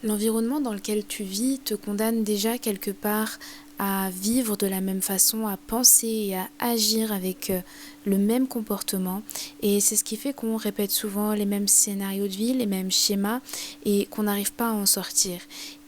L'environnement dans lequel tu vis te condamne déjà quelque part à vivre de la même façon, à penser et à agir avec le même comportement. Et c'est ce qui fait qu'on répète souvent les mêmes scénarios de vie, les mêmes schémas et qu'on n'arrive pas à en sortir.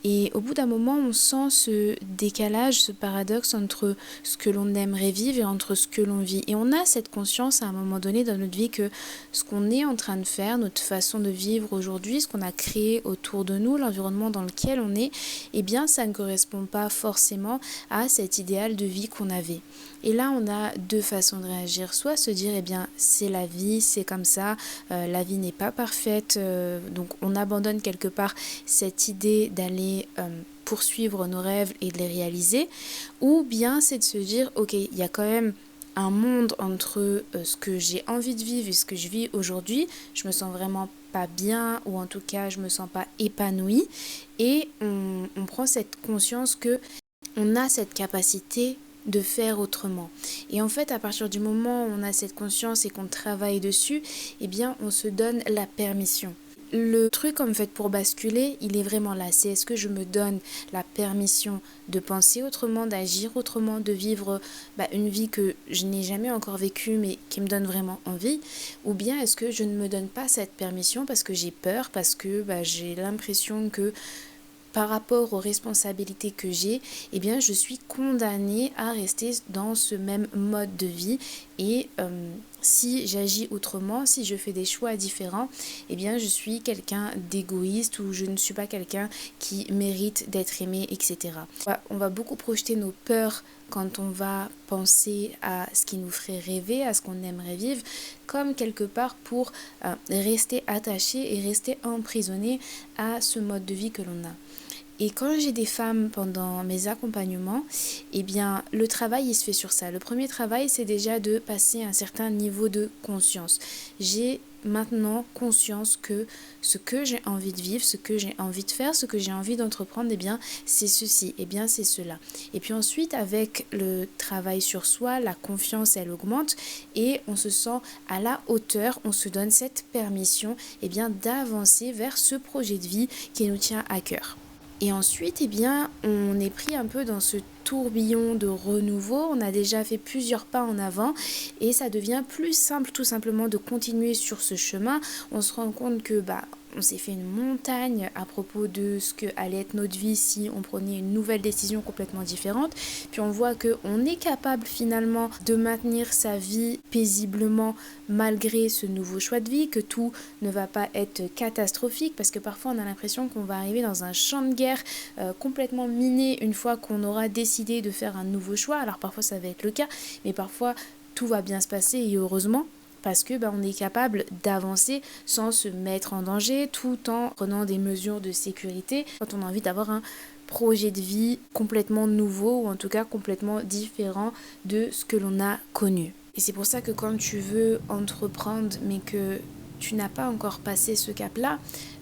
Et au bout d'un moment, on sent ce décalage, ce paradoxe entre ce que l'on aimerait vivre et entre ce que l'on vit. Et on a cette conscience à un moment donné dans notre vie que ce qu'on est en train de faire, notre façon de vivre aujourd'hui, ce qu'on a créé autour de nous, l'environnement dans lequel on est, eh bien ça ne correspond pas forcément à cet idéal de vie qu'on avait. Et là, on a deux façons de réagir. Soit se dire, eh bien, c'est la vie, c'est comme ça, la vie n'est pas parfaite, donc on abandonne quelque part cette idée d'aller poursuivre nos rêves et de les réaliser. Ou bien c'est de se dire, ok, il y a quand même un monde entre ce que j'ai envie de vivre et ce que je vis aujourd'hui. Je me sens vraiment pas bien, ou en tout cas je me sens pas épanouie, et on prend cette conscience que on a cette capacité de faire autrement. Et en fait, à partir du moment où on a cette conscience et qu'on travaille dessus, eh bien, on se donne la permission. Le truc en fait pour basculer, il est vraiment là. C'est est-ce que je me donne la permission de penser autrement, d'agir autrement, de vivre une vie que je n'ai jamais encore vécue mais qui me donne vraiment envie, ou bien est-ce que je ne me donne pas cette permission parce que j'ai peur, parce que j'ai l'impression que par rapport aux responsabilités que j'ai, eh bien, je suis condamnée à rester dans ce même mode de vie. Et si j'agis autrement, si je fais des choix différents, eh bien, je suis quelqu'un d'égoïste, ou je ne suis pas quelqu'un qui mérite d'être aimé, etc. On va beaucoup projeter nos peurs quand on va penser à ce qui nous ferait rêver, à ce qu'on aimerait vivre, comme quelque part pour rester attaché et rester emprisonné à ce mode de vie que l'on a. Et quand j'ai des femmes pendant mes accompagnements, eh bien, le travail, il se fait sur ça. Le premier travail, c'est déjà de passer un certain niveau de conscience. J'ai maintenant conscience que ce que j'ai envie de vivre, ce que j'ai envie de faire, ce que j'ai envie d'entreprendre, eh bien, c'est ceci, eh bien, c'est cela. Et puis ensuite, avec le travail sur soi, la confiance, elle augmente et on se sent à la hauteur, on se donne cette permission, eh bien, d'avancer vers ce projet de vie qui nous tient à cœur. Et ensuite, eh bien, on est pris un peu dans ce tourbillon de renouveau. On a déjà fait plusieurs pas en avant et ça devient plus simple tout simplement de continuer sur ce chemin. On se rend compte que on s'est fait une montagne à propos de ce que allait être notre vie si on prenait une nouvelle décision complètement différente. Puis on voit qu'on est capable finalement de maintenir sa vie paisiblement malgré ce nouveau choix de vie, que tout ne va pas être catastrophique, parce que parfois on a l'impression qu'on va arriver dans un champ de guerre complètement miné une fois qu'on aura décidé de faire un nouveau choix. Alors parfois ça va être le cas, mais parfois tout va bien se passer et heureusement, parce que on est capable d'avancer sans se mettre en danger tout en prenant des mesures de sécurité quand on a envie d'avoir un projet de vie complètement nouveau, ou en tout cas complètement différent de ce que l'on a connu. Et c'est pour ça que quand tu veux entreprendre mais que tu n'as pas encore passé ce cap-là,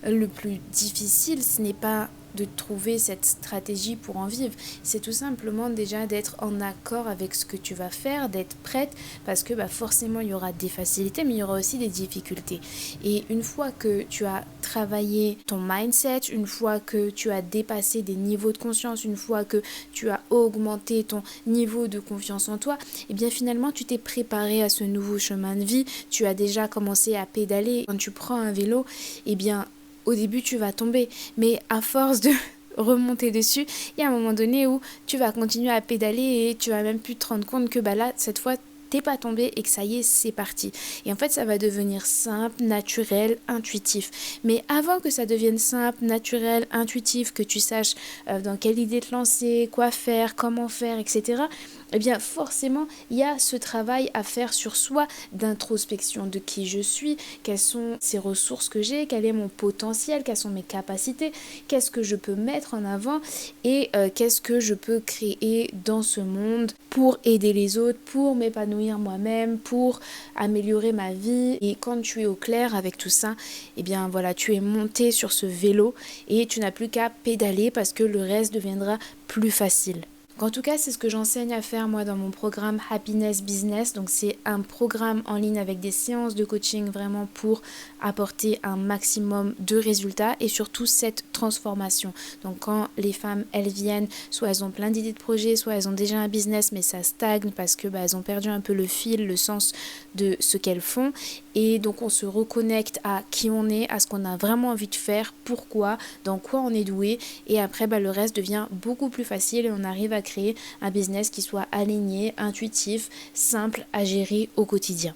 le plus difficile, ce n'est pas de trouver cette stratégie pour en vivre. C'est tout simplement déjà d'être en accord avec ce que tu vas faire, d'être prête, parce que forcément il y aura des facilités, mais il y aura aussi des difficultés. Et une fois que tu as travaillé ton mindset, une fois que tu as dépassé des niveaux de conscience, une fois que tu as augmenté ton niveau de confiance en toi, et bien finalement tu t'es préparé à ce nouveau chemin de vie, tu as déjà commencé à pédaler. Quand tu prends un vélo, et bien au début tu vas tomber, mais à force de remonter dessus, il y a un moment donné où tu vas continuer à pédaler et tu vas même plus te rendre compte que là, cette fois, t'es pas tombé et que ça y est, c'est parti. Et en fait, ça va devenir simple, naturel, intuitif. Mais avant que ça devienne simple, naturel, intuitif, que tu saches dans quelle idée te lancer, quoi faire, comment faire, etc., eh bien forcément, il y a ce travail à faire sur soi, d'introspection de qui je suis, quelles sont ces ressources que j'ai, quel est mon potentiel, quelles sont mes capacités, qu'est-ce que je peux mettre en avant et qu'est-ce que je peux créer dans ce monde pour aider les autres, pour m'épanouir moi-même, pour améliorer ma vie. Et quand tu es au clair avec tout ça, eh bien voilà, tu es monté sur ce vélo et tu n'as plus qu'à pédaler parce que le reste deviendra plus facile. Donc en tout cas, c'est ce que j'enseigne à faire moi dans mon programme Happiness Business. Donc c'est un programme en ligne avec des séances de coaching vraiment pour apporter un maximum de résultats et surtout cette transformation. Donc quand les femmes, elles viennent, soit elles ont plein d'idées de projets, soit elles ont déjà un business mais ça stagne parce que elles ont perdu un peu le fil, le sens de ce qu'elles font. Et donc on se reconnecte à qui on est, à ce qu'on a vraiment envie de faire, pourquoi, dans quoi on est doué. Et après, le reste devient beaucoup plus facile et on arrive à créer un business qui soit aligné, intuitif, simple à gérer au quotidien.